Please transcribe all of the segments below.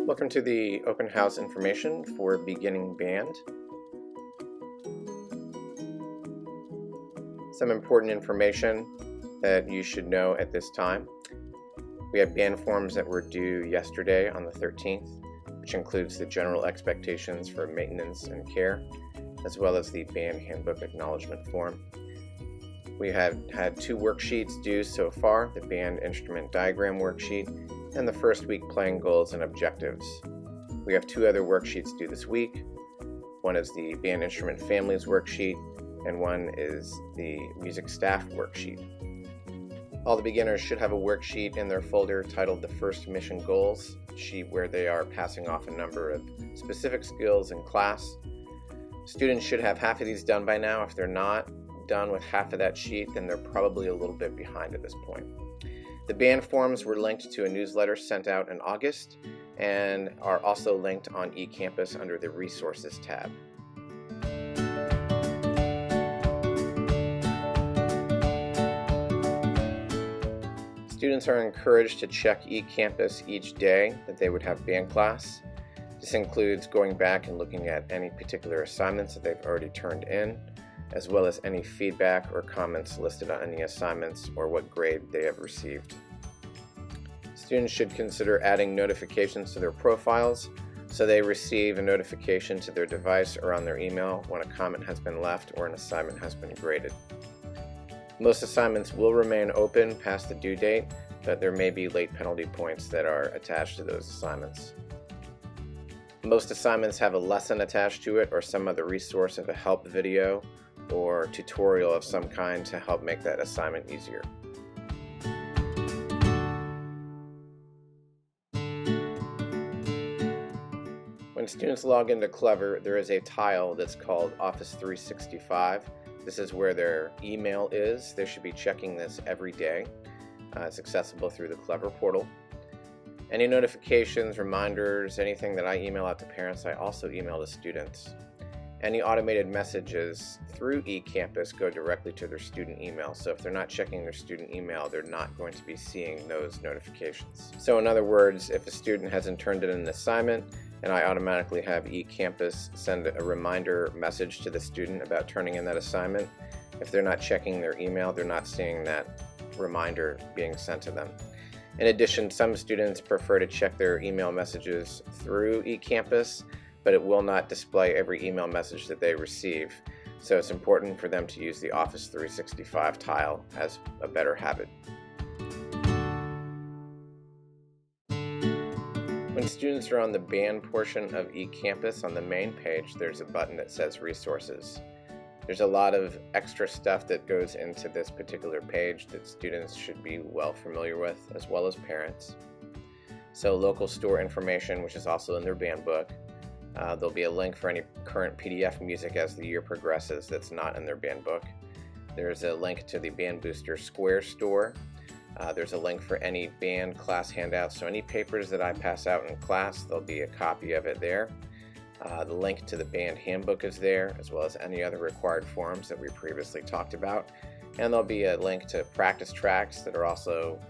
Welcome to the open house information for beginning band. Some important information that you should know at this time. We have band forms that were due yesterday on the 13th, which includes the general expectations for maintenance and care, as well as the band handbook acknowledgement form. We have had 2 worksheets due so far, the band instrument diagram worksheet and the first week playing goals and objectives. We have 2 other worksheets due this week. One is the band instrument families worksheet and one is the music staff worksheet. All the beginners should have a worksheet in their folder titled the First Mission Goals sheet, where they are passing off a number of specific skills in class. Students should have half of these done by now. If they're not done with half of that sheet, then they're probably a little bit behind at this point. The band forms were linked to a newsletter sent out in August and are also linked on eCampus under the Resources tab. Students are encouraged to check eCampus each day that they would have band class. This includes going back and looking at any particular assignments that they've already turned in, as well as any feedback or comments listed on any assignments or what grade they have received. Students should consider adding notifications to their profiles so they receive a notification to their device or on their email when a comment has been left or an assignment has been graded. Most assignments will remain open past the due date, but there may be late penalty points that are attached to those assignments. Most assignments have a lesson attached to it or some other resource of a help video or tutorial of some kind to help make that assignment easier. When students log into Clever, there is a tile that's called Office 365. This is where their email is. They should be checking this every day. It's accessible through the Clever portal. Any notifications, reminders, anything that I email out to parents, I also email to students. Any automated messages through eCampus go directly to their student email. So if they're not checking their student email, they're not going to be seeing those notifications. So in other words, if a student hasn't turned in an assignment and I automatically have eCampus send a reminder message to the student about turning in that assignment, if they're not checking their email, they're not seeing that reminder being sent to them. In addition, some students prefer to check their email messages through eCampus, but it will not display every email message that they receive. So it's important for them to use the Office 365 tile as a better habit. When students are on the band portion of eCampus on the main page, there's a button that says Resources. There's a lot of extra stuff that goes into this particular page that students should be well familiar with, as well as parents. So local store information, which is also in their band book. There'll be a link for any current PDF music as the year progresses that's not in their band book. There's a link to the Band Booster Square store. There's a link for any band class handouts. So any papers that I pass out in class, there'll be a copy of it there. The link to the band handbook is there, as well as any other required forms that we previously talked about. And there'll be a link to practice tracks that are also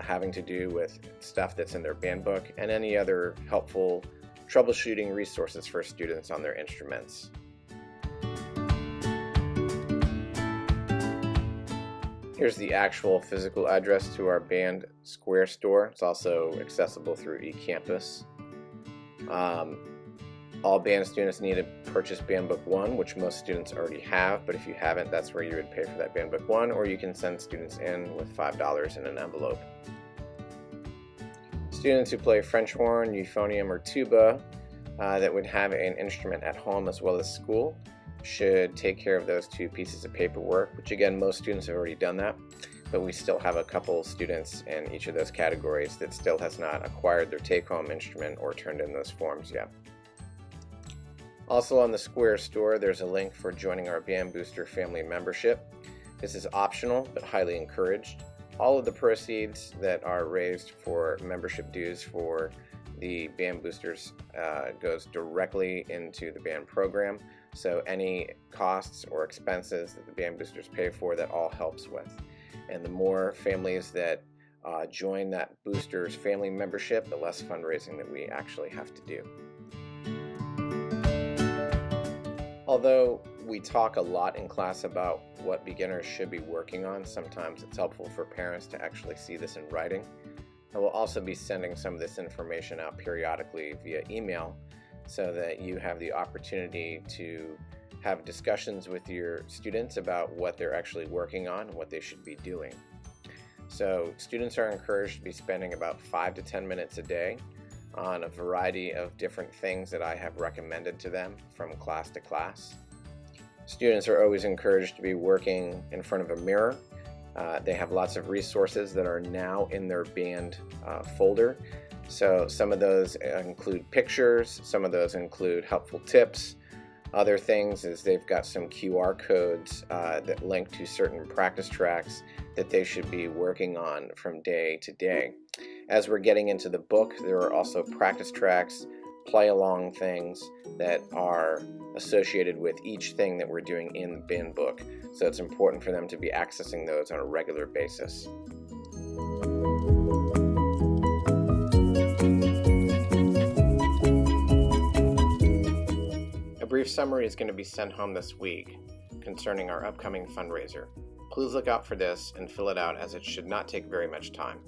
having to do with stuff that's in their band book and any other helpful troubleshooting resources for students on their instruments. Here's the actual physical address to our Band Square store. It's also accessible through eCampus. All band students need to purchase Band Book 1, which most students already have, but if you haven't, that's where you would pay for that Band Book 1, or you can send students in with $5 in an envelope. Students who play French horn, euphonium, or tuba that would have an instrument at home as well as school should take care of those 2 pieces of paperwork, which again, most students have already done that, but we still have a couple students in each of those categories that still has not acquired their take-home instrument or turned in those forms yet. Also on the Square store, there's a link for joining our Band Booster family membership. This is optional, but highly encouraged. All of the proceeds that are raised for membership dues for the Band Boosters goes directly into the band program. So any costs or expenses that the Band Boosters pay for, that all helps with. And the more families that join that Boosters family membership, the less fundraising that we actually have to do. Although we talk a lot in class about what beginners should be working on, sometimes it's helpful for parents to actually see this in writing. And we'll also be sending some of this information out periodically via email so that you have the opportunity to have discussions with your students about what they're actually working on and what they should be doing. So students are encouraged to be spending about 5 to 10 minutes a day on a variety of different things that I have recommended to them from class to class. Students are always encouraged to be working in front of a mirror. They have lots of resources that are now in their band folder. So some of those include pictures, some of those include helpful tips. Other things is they've got some QR codes that link to certain practice tracks that they should be working on from day to day. As we're getting into the book, there are also practice tracks, play-along things that are associated with each thing that we're doing in the band book. So it's important for them to be accessing those on a regular basis. A brief summary is going to be sent home this week concerning our upcoming fundraiser. Please look out for this and fill it out, as it should not take very much time.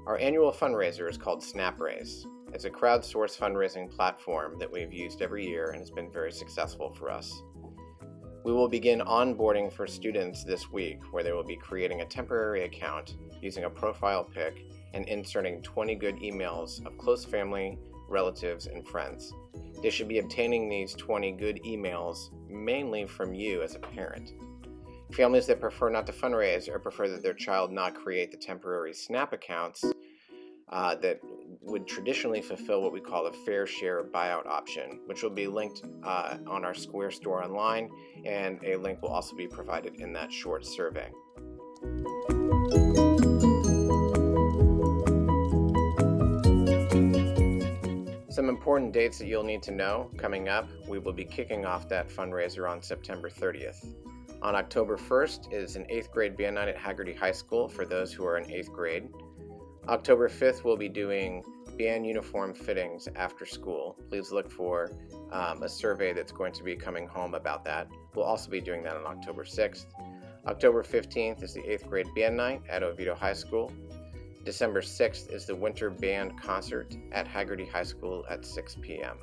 Our annual fundraiser is called SnapRaise. It's a crowdsourced fundraising platform that we've used every year and has been very successful for us. We will begin onboarding for students this week, where they will be creating a temporary account using a profile pic and inserting 20 good emails of close family, relatives, and friends. They should be obtaining these 20 good emails mainly from you as a parent. Families that prefer not to fundraise or prefer that their child not create the temporary Snap accounts that would traditionally fulfill what we call a fair share buyout option, which will be linked on our Square store online, and a link will also be provided in that short survey. Some important dates that you'll need to know coming up: we will be kicking off that fundraiser on September 30th. On October 1st is an 8th grade band night at Hagerty High School for those who are in 8th grade. October 5th, we'll be doing band uniform fittings after school. Please look for a survey that's going to be coming home about that. We'll also be doing that on October 6th. October 15th is the 8th grade band night at Oviedo High School. December 6th is the winter band concert at Hagerty High School at 6 p.m.